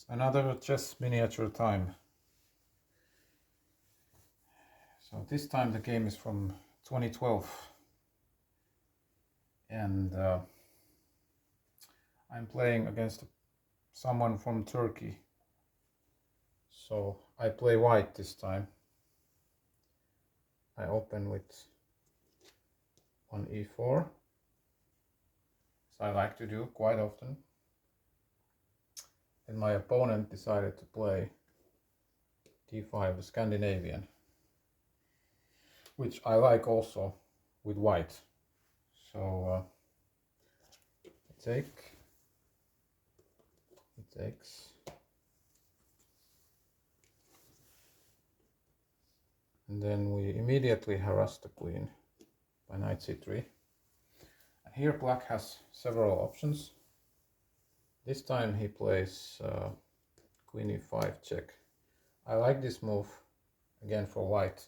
Another chess miniature time. So this time the game is from 2012 and I'm playing against someone from Turkey. So I play white this time. I open with on e4, as I like to do quite often. And my opponent decided to play d5, the Scandinavian, which I like also with white. So he takes, and then we immediately harass the queen by knight c3. And here black has several options. This time he plays queen e5 check. I like this move again for white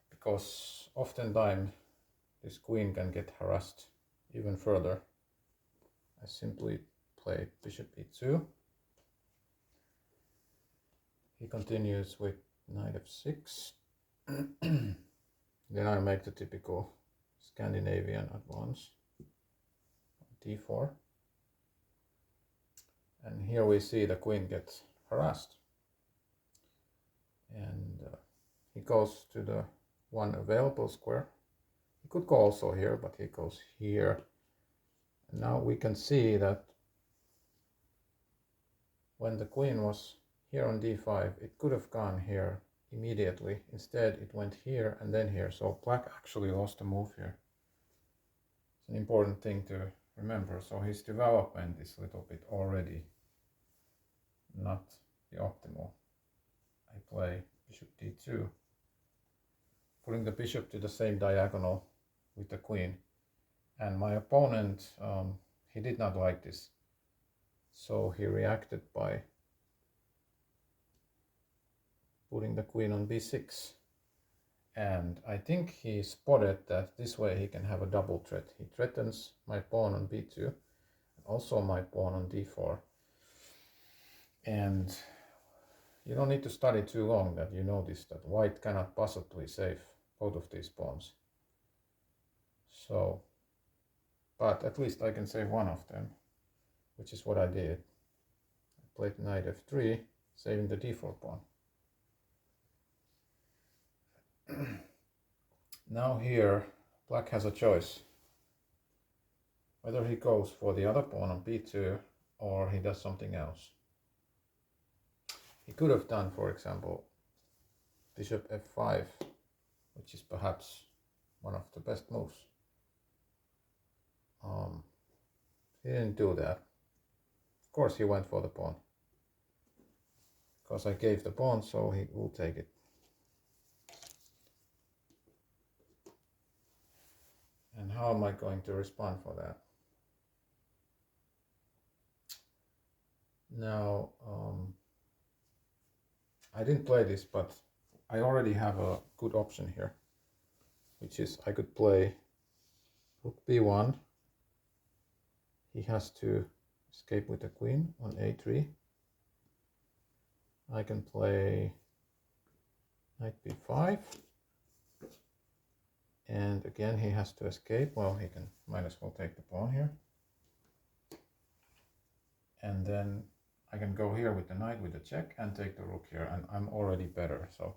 because oftentimes this queen can get harassed even further. I simply play bishop e2. He continues with knight f6. Then I make the typical Scandinavian advance, d4. And here we see the queen gets harassed. And he goes to the one available square. He could go also here, but he goes here. And now we can see that when the queen was here on d5, it could have gone here immediately. Instead, it went here and then here. So black actually lost a move here. It's an important thing to remember. So his development is a little bit already not the optimal. I play bishop d2, putting the bishop to the same diagonal with the queen. And my opponent, he did not like this. So he reacted by putting the queen on b6. And I think he spotted that this way he can have a double threat. He threatens my pawn on b2 and also my pawn on d4. And you don't need to study too long that you notice that white cannot possibly save both of these pawns. So, but at least I can save one of them, which is what I did. I played knight f3, saving the d4 pawn. Now here, black has a choice. Whether he goes for the other pawn on b2 or he does something else. He could have done, for example, bishop f5, which is perhaps one of the best moves. He didn't do that. Of course he went for the pawn. Because I gave the pawn, so he will take it. And how am I going to respond for that? Now, I didn't play this, but I already have a good option here, which is I could play rook b1. He has to escape with the queen on a3. I can play knight b5. And again, he has to escape. Well, he can might as well take the pawn here. And then I can go here with the knight with the check and take the rook here, and I'm already better. So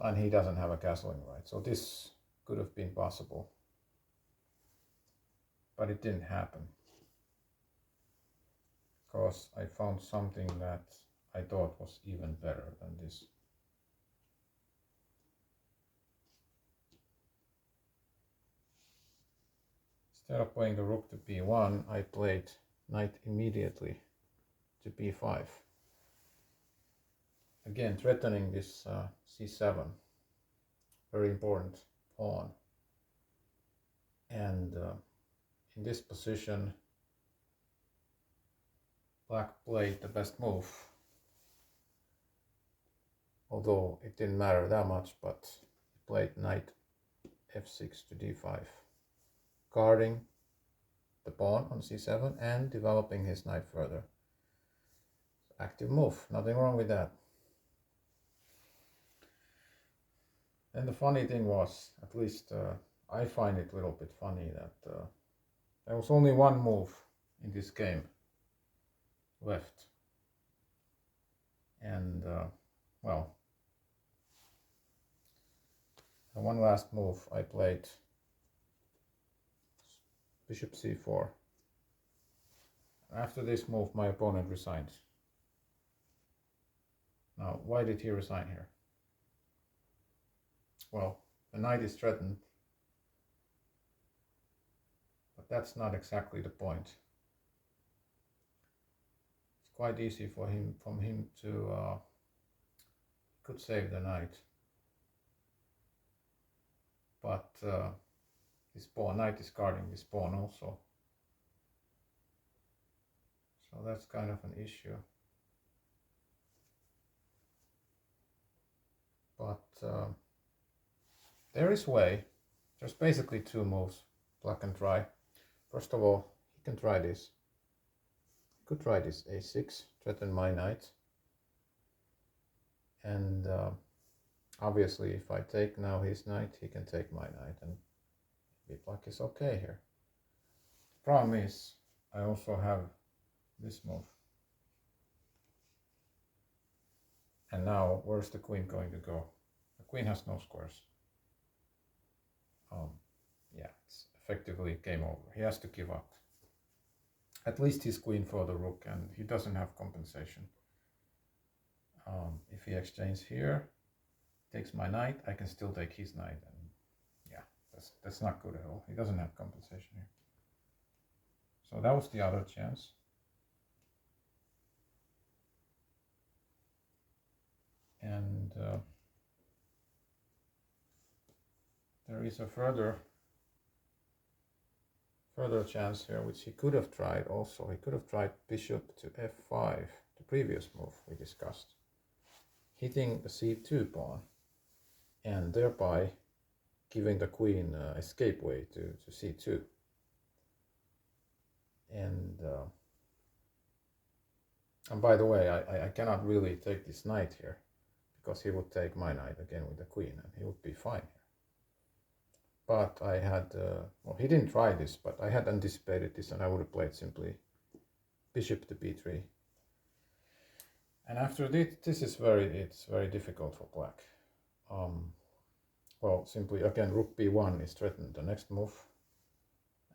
and he doesn't have a castling right. So this could have been possible, but it didn't happen because I found something that I thought was even better than this. Instead of playing the rook to b1, I played knight immediately to b5. Again, threatening this c7, very important pawn. And in this position, black played the best move. Although it didn't matter that much, but he played knight f6 to d5, guarding the pawn on c7 and developing his knight further. active move, nothing wrong with that. And the funny thing was, at least I find it a little bit funny that there was only one move in this game left. And well, one last move I played bishop c4. After this move my opponent resigned. Now why did he resign here? Well, the knight is threatened, but that's not exactly the point. It's quite easy for him to could save the knight, but this pawn, knight is guarding this pawn also, so that's kind of an issue. But there is way. There's basically two moves black can try. First of all, he can try this. He could try this a6, threaten my knight. And obviously if I take now his knight, he can take my knight, and maybe black is okay here. The problem is I also have this move. And now where's the queen going to go? The queen has no squares. Yeah, it's effectively game over. He has to give up. At least his queen for the rook, and he doesn't have compensation. If he exchanges here, takes my knight, I can still take his knight, and yeah, that's not good at all. He doesn't have compensation here. So that was the other chance. And there is a further chance here, which he could have tried also. He could have tried bishop to f5, the previous move we discussed, hitting the c2 pawn, and thereby giving the queen escape way to c2. And by the way, I cannot really take this knight here, because he would take my knight again with the queen, and he would be fine here. But I had, well, he didn't try this, but I had anticipated this, and I would have played simply bishop to b3. And after this, it's very difficult for black. Well, simply again, rook b1 is threatened, the next move,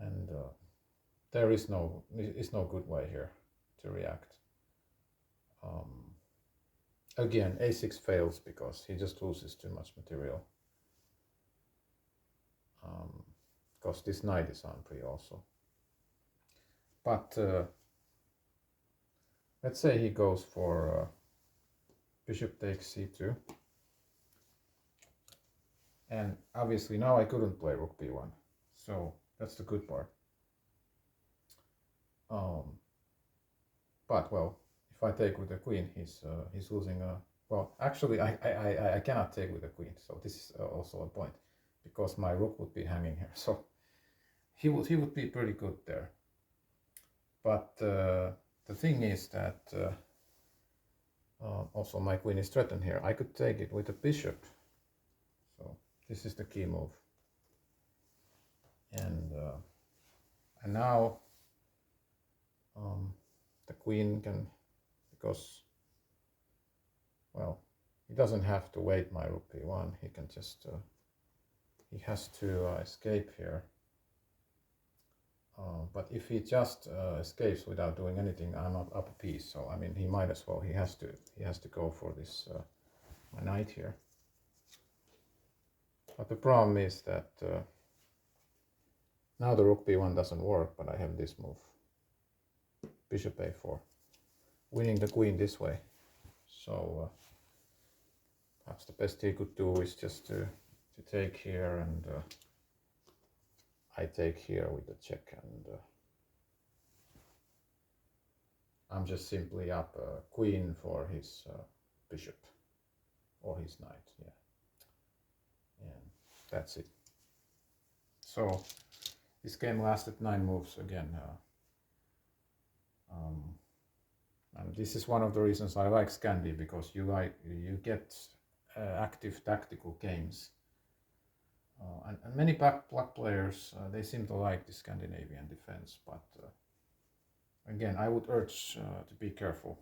and there is no good way here to react. Again, a6 fails because he just loses too much material. Because this knight is on pre also. But let's say he goes for bishop takes c2. And obviously now I couldn't play rook b1. So that's the good part. But well, if I take with the queen, he's losing a... Well, actually I cannot take with the queen, so this is also a point, because my rook would be hanging here. So he would be pretty good there. But the thing is that also my queen is threatened here. I could take it with a bishop. So this is the key move. And now the queen can, because, well, he doesn't have to wait my rook b1. He can just, he has to escape here. But if he just escapes without doing anything, I'm not up a piece. So I mean, he might as well. He has to go for this my knight here. But the problem is that now the rook b1 doesn't work. But I have this move, bishop a4, winning the queen this way. So perhaps the best he could do is just to take here, and I take here with the check, and I'm just simply up queen for his bishop or his knight, yeah, and that's it. So this game lasted 9 moves again, and This is one of the reasons I like Scandi, because you get active tactical games. And many black players, they seem to like the Scandinavian defense, but again, I would urge to be careful.